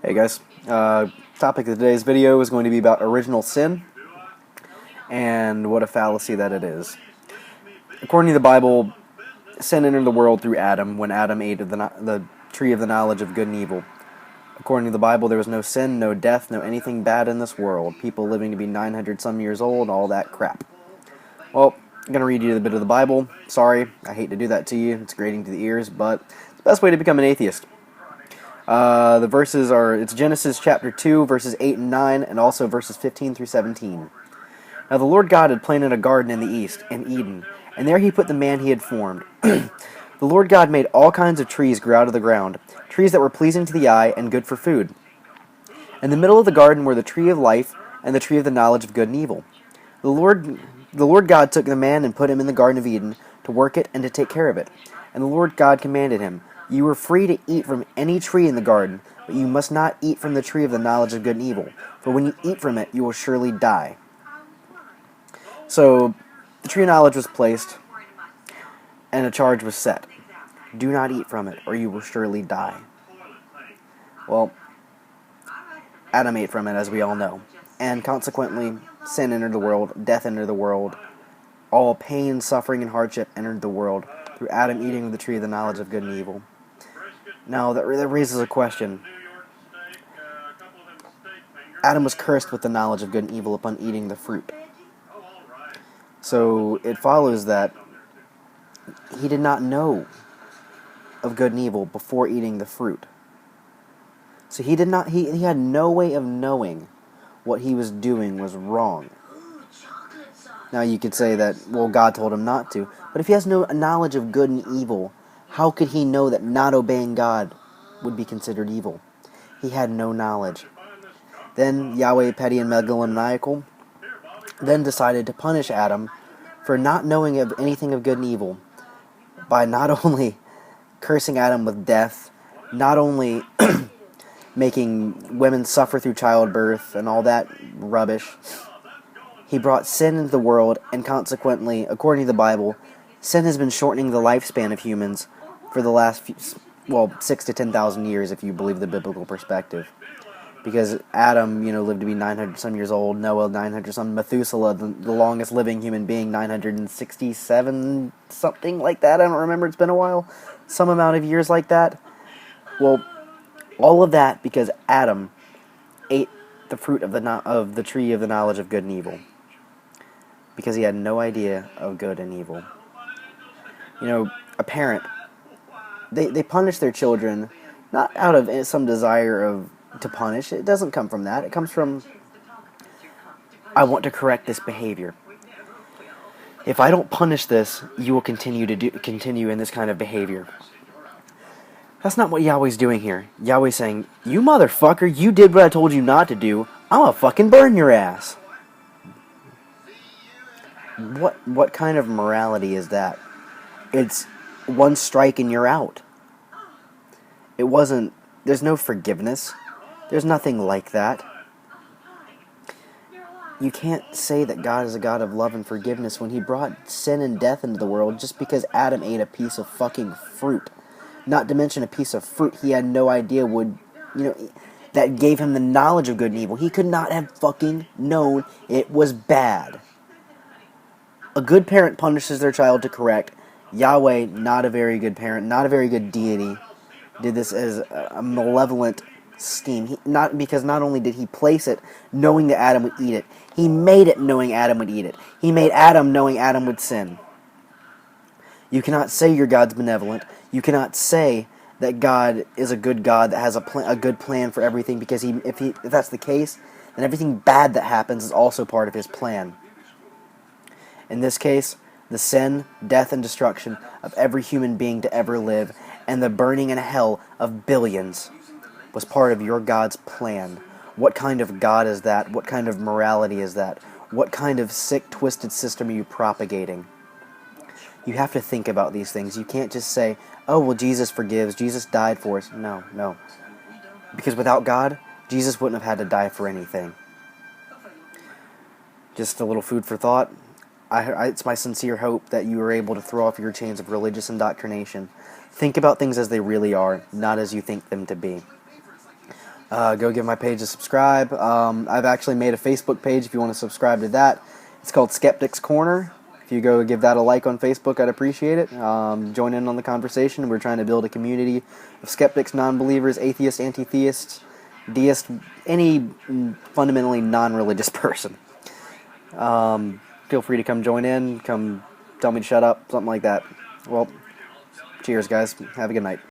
Hey guys, topic of today's video is going to be about original sin and what a fallacy that it is. According to the Bible, sin entered the world through Adam when Adam ate of the tree of the knowledge of good and evil. According to the Bible, there was no sin, no death, no anything bad in this world. People living to be 900 some years old, all that crap. Well, I'm going to read you a bit of the Bible. Sorry, I hate to do that to you. It's grating to the ears, but it's the best way to become an atheist. The verses are, it's Genesis chapter 2, verses 8 and 9, and also verses 15 through 17. Now the Lord God had planted a garden in the east, in Eden, and there he put the man he had formed. The Lord God made all kinds of trees grow out of the ground, trees that were pleasing to the eye and good for food. In the middle of the garden were the tree of life and the tree of the knowledge of good and evil. The Lord God took the man and put him in the Garden of Eden to work it and to take care of it. And the Lord God commanded him, "You are free to eat from any tree in the garden, but you must not eat from the tree of the knowledge of good and evil, for when you eat from it, you will surely die." So, the tree of knowledge was placed, and a charge was set. Do not eat from it, or you will surely die. Well, Adam ate from it, as we all know, and consequently, sin entered the world, death entered the world, all pain, suffering, and hardship entered the world through Adam eating of the tree of the knowledge of good and evil. Now, that raises a question. Adam was cursed with the knowledge of good and evil upon eating the fruit. So, it follows that he did not know of good and evil before eating the fruit. So he had no way of knowing what he was doing was wrong. Now you could say that, well, God told him not to. But if he has no knowledge of good and evil, how could he know that not obeying God would be considered evil? He had no knowledge. Then Yahweh, petty and megalomaniacal, then decided to punish Adam for not knowing of anything of good and evil by not only cursing Adam with death, not only making women suffer through childbirth and all that rubbish. He brought sin into the world, and consequently, according to the Bible, sin has been shortening the lifespan of humans for the last 6 to 10,000 years, if you believe the biblical perspective. Because Adam, lived to be 900 some years old, Noah 900 some, Methuselah, the longest living human being, 967, something like that. I don't remember, it's been a while. Some amount of years like that. Well, all of that because Adam ate the fruit of the tree of the knowledge of good and evil. Because he had no idea of good and evil. A parent, they punish their children not out of some desire to punish. It doesn't come from that. It comes from, I want to correct this behavior. If I don't punish this, you will continue in this kind of behavior. That's not what Yahweh's doing here. Yahweh's saying, "You motherfucker, you did what I told you not to do. I'm gonna fucking burn your ass." What kind of morality is that? It's one strike and you're out. There's no forgiveness. There's nothing like that. You can't say that God is a God of love and forgiveness when he brought sin and death into the world just because Adam ate a piece of fucking fruit. Not to mention a piece of fruit he had no idea that gave him the knowledge of good and evil. He could not have fucking known it was bad. A good parent punishes their child to correct. Yahweh, not a very good parent, not a very good deity, did this as a malevolent scheme. Not only did he place it knowing that Adam would eat it, he made it knowing Adam would eat it. He made Adam knowing Adam would sin. You cannot say your God's benevolent. You cannot say that God is a good God that has a good plan for everything, because if that's the case, then everything bad that happens is also part of his plan. In this case, the sin, death, and destruction of every human being to ever live, and the burning in hell of billions, was part of your God's plan. What kind of God is that? What kind of morality is that? What kind of sick, twisted system are you propagating? You have to think about these things. You can't just say, "Oh, well, Jesus forgives. Jesus died for us." No. Because without God, Jesus wouldn't have had to die for anything. Just a little food for thought. It's my sincere hope that you are able to throw off your chains of religious indoctrination. Think about things as they really are, not as you think them to be. Go give my page a subscribe. I've actually made a Facebook page if you want to subscribe to that. It's called Skeptics Corner. If you go give that a like on Facebook, I'd appreciate it. Join in on the conversation. We're trying to build a community of skeptics, non-believers, atheists, anti-theists, deists, any fundamentally non-religious person. Feel free to come join in, come tell me to shut up, something like that. Well, cheers, guys. Have a good night.